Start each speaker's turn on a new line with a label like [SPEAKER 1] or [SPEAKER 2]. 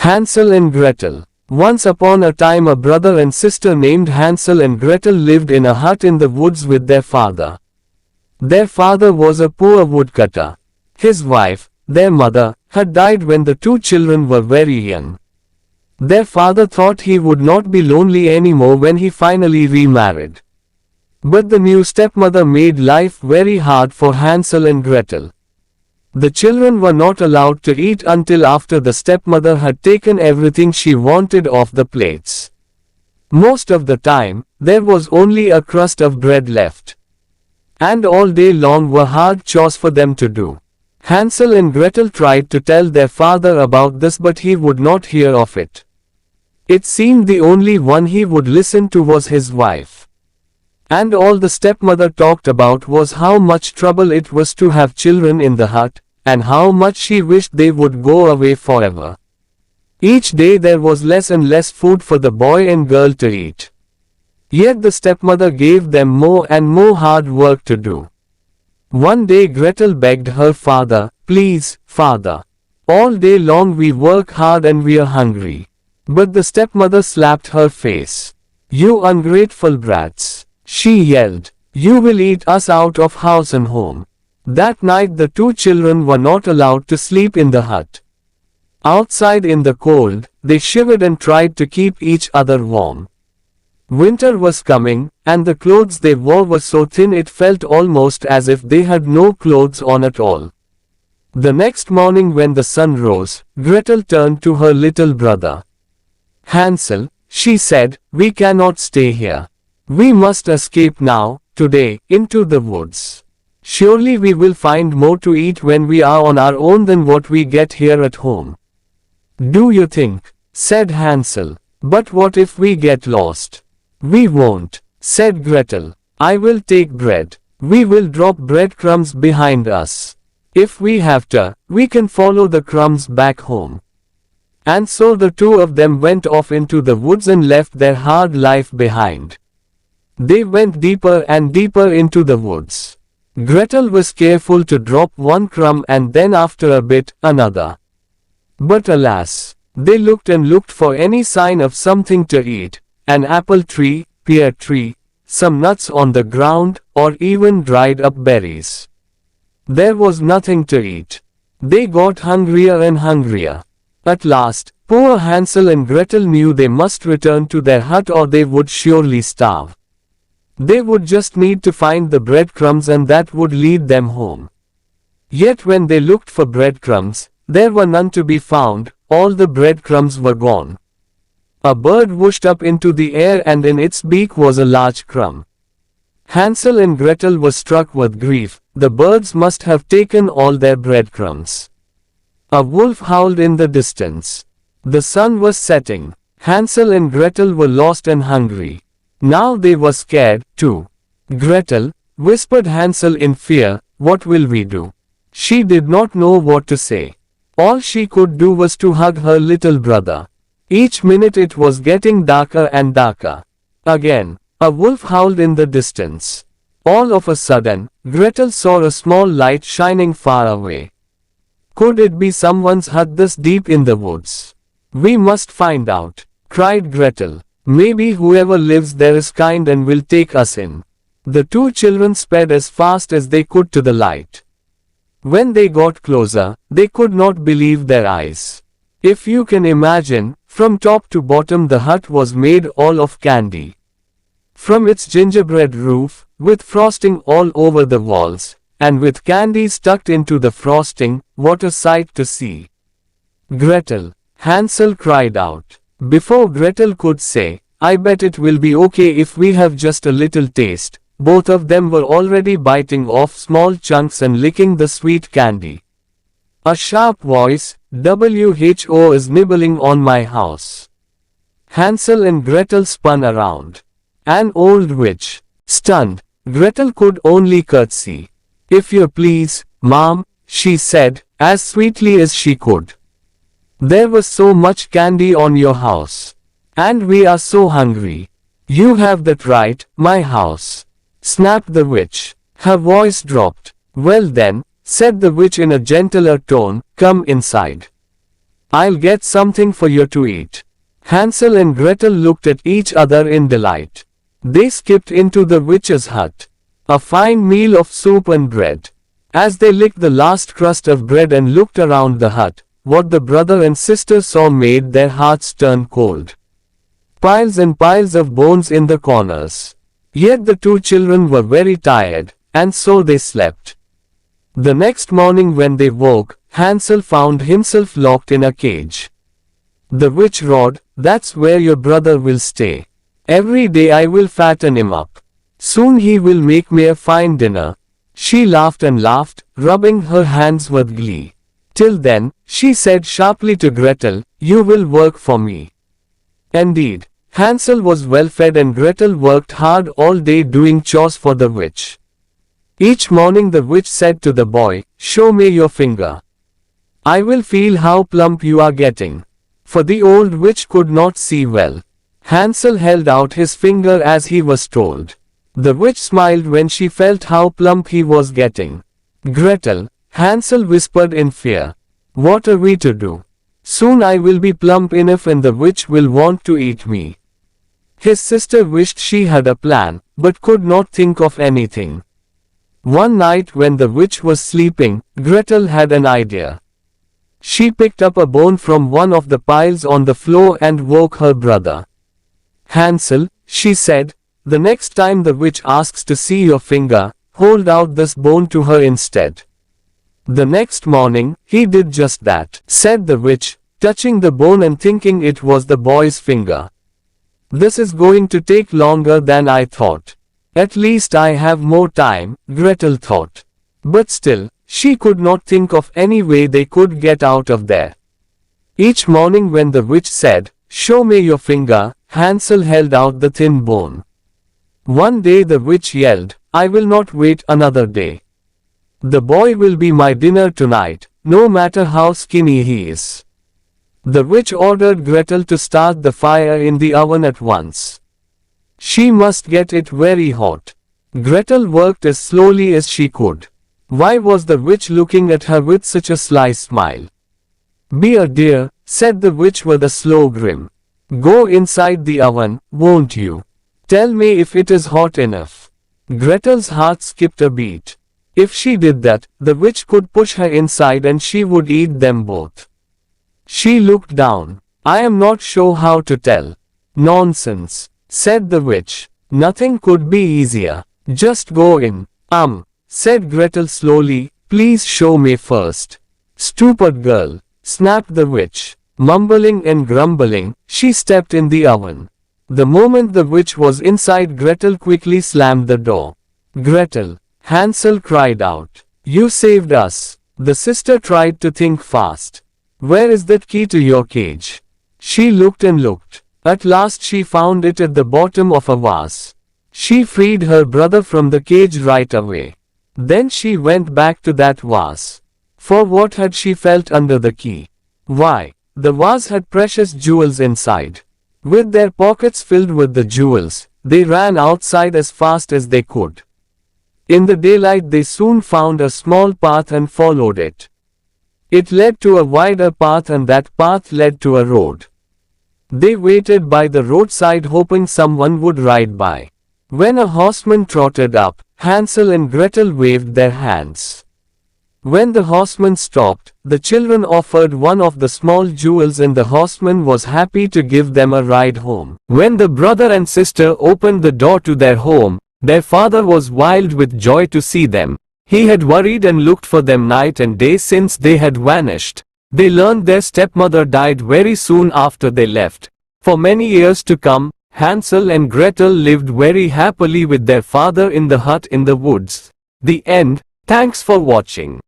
[SPEAKER 1] Hansel and Gretel. Once upon a time a brother and sister named Hansel and Gretel lived in a hut in the woods with their father. Their father was a poor woodcutter. His wife, their mother, had died when the two children were very young. Their father thought he would not be lonely anymore when he finally remarried. But the new stepmother made life very hard for Hansel and Gretel. The children were not allowed to eat until after the stepmother had taken everything she wanted off the plates. Most of the time, there was only a crust of bread left. And all day long were hard chores for them to do. Hansel and Gretel tried to tell their father about this, but he would not hear of it. It seemed the only one he would listen to was his wife. And all the stepmother talked about was how much trouble it was to have children in the hut, and how much she wished they would go away forever. Each day there was less and less food for the boy and girl to eat. Yet the stepmother gave them more and more hard work to do. One day Gretel begged her father, "Please, father. All day long we work hard and we are hungry." But the stepmother slapped her face. "You ungrateful brats," she yelled. "You will eat us out of house and home." That night the two children were not allowed to sleep in the hut. Outside in the cold, they shivered and tried to keep each other warm. Winter was coming, and the clothes they wore were so thin it felt almost as if they had no clothes on at all. The next morning when the sun rose, Gretel turned to her little brother. "Hansel," she said, "we cannot stay here. We must escape now, today, into the woods. Surely we will find more to eat when we are on our own than what we get here at home." "Do you think?" said Hansel. "But what if we get lost?" "We won't," said Gretel. "I will take bread. We will drop breadcrumbs behind us. If we have to, we can follow the crumbs back home." And so the two of them went off into the woods and left their hard life behind. They went deeper and deeper into the woods. Gretel was careful to drop one crumb and then after a bit, another. But alas, they looked and looked for any sign of something to eat, an apple tree, pear tree, some nuts on the ground, or even dried up berries. There was nothing to eat. They got hungrier and hungrier. At last, poor Hansel and Gretel knew they must return to their hut or they would surely starve. They would just need to find the breadcrumbs and that would lead them home. Yet when they looked for breadcrumbs, there were none to be found, all the breadcrumbs were gone. A bird whooshed up into the air and in its beak was a large crumb. Hansel and Gretel were struck with grief, the birds must have taken all their breadcrumbs. A wolf howled in the distance. The sun was setting. Hansel and Gretel were lost and hungry. Now they were scared, too. "Gretel," whispered Hansel in fear, "what will we do?" She did not know what to say. All she could do was to hug her little brother. Each minute it was getting darker and darker. Again, a wolf howled in the distance. All of a sudden, Gretel saw a small light shining far away. Could it be someone's hut this deep in the woods? "We must find out," cried Gretel. "Maybe whoever lives there is kind and will take us in." The two children sped as fast as they could to the light. When they got closer, they could not believe their eyes. If you can imagine, from top to bottom the hut was made all of candy. From its gingerbread roof, with frosting all over the walls, and with candies tucked into the frosting, what a sight to see. "Gretel," Hansel cried out. Before Gretel could say, "I bet it will be okay if we have just a little taste," both of them were already biting off small chunks and licking the sweet candy. A sharp voice, "WHO is nibbling on my house." Hansel and Gretel spun around. An old witch. Stunned, Gretel could only curtsy. "If you please, ma'am," she said, as sweetly as she could. "There was so much candy on your house. And we are so hungry." "You have that right, my house," snapped the witch. Her voice dropped. "Well then," said the witch in a gentler tone, "come inside." I'll get something for you to eat." Hansel and Gretel looked at each other in delight. They skipped into the witch's hut. A fine meal of soup and bread. As they licked the last crust of bread and looked around the hut, what the brother and sister saw made their hearts turn cold. Piles and piles of bones in the corners. Yet the two children were very tired, and so they slept. The next morning when they woke, Hansel found himself locked in a cage. The witch roared, "That's where your brother will stay. Every day I will fatten him up. Soon he will make me a fine dinner." She laughed and laughed, rubbing her hands with glee. "Till then," she said sharply to Gretel, "you will work for me." Indeed, Hansel was well fed and Gretel worked hard all day doing chores for the witch. Each morning the witch said to the boy, "Show me your finger. I will feel how plump you are getting." For the old witch could not see well. Hansel held out his finger as he was told. The witch smiled when she felt how plump he was getting. "Gretel," Hansel whispered in fear, "what are we to do? Soon I will be plump enough and the witch will want to eat me." His sister wished she had a plan, but could not think of anything. One night when the witch was sleeping, Gretel had an idea. She picked up a bone from one of the piles on the floor and woke her brother. "Hansel," she said, "the next time the witch asks to see your finger, hold out this bone to her instead." The next morning, he did just that, said the witch, touching the bone and thinking it was the boy's finger. "This is going to take longer than I thought. At least I have more time," Gretel thought. But still, she could not think of any way they could get out of there. Each morning when the witch said, "Show me your finger," Hansel held out the thin bone. One day the witch yelled, "I will not wait another day. The boy will be my dinner tonight, no matter how skinny he is." The witch ordered Gretel to start the fire in the oven at once. She must get it very hot. Gretel worked as slowly as she could. Why was the witch looking at her with such a sly smile? "Be a dear," said the witch with a slow grin. "Go inside the oven, won't you? Tell me if it is hot enough." Gretel's heart skipped a beat. If she did that, the witch could push her inside and she would eat them both. She looked down. "I am not sure how to tell." "Nonsense," said the witch. "Nothing could be easier. Just go in." Said Gretel slowly, "Please show me first." "Stupid girl," snapped the witch. Mumbling and grumbling, she stepped in the oven. The moment the witch was inside, Gretel quickly slammed the door. "Gretel," Hansel cried out, "you saved us." The sister tried to think fast. "Where is that key to your cage?" She looked and looked. At last she found it at the bottom of a vase. She freed her brother from the cage right away. Then she went back to that vase. For what had she felt under the key? Why, the vase had precious jewels inside. With their pockets filled with the jewels, they ran outside as fast as they could. In the daylight they soon found a small path and followed it. It led to a wider path and that path led to a road. They waited by the roadside hoping someone would ride by. When a horseman trotted up, Hansel and Gretel waved their hands. When the horseman stopped, the children offered one of the small jewels and the horseman was happy to give them a ride home. When the brother and sister opened the door to their home, their father was wild with joy to see them. He had worried and looked for them night and day since they had vanished. They learned their stepmother died very soon after they left. For many years to come, Hansel and Gretel lived very happily with their father in the hut in the woods. The end. Thanks for watching.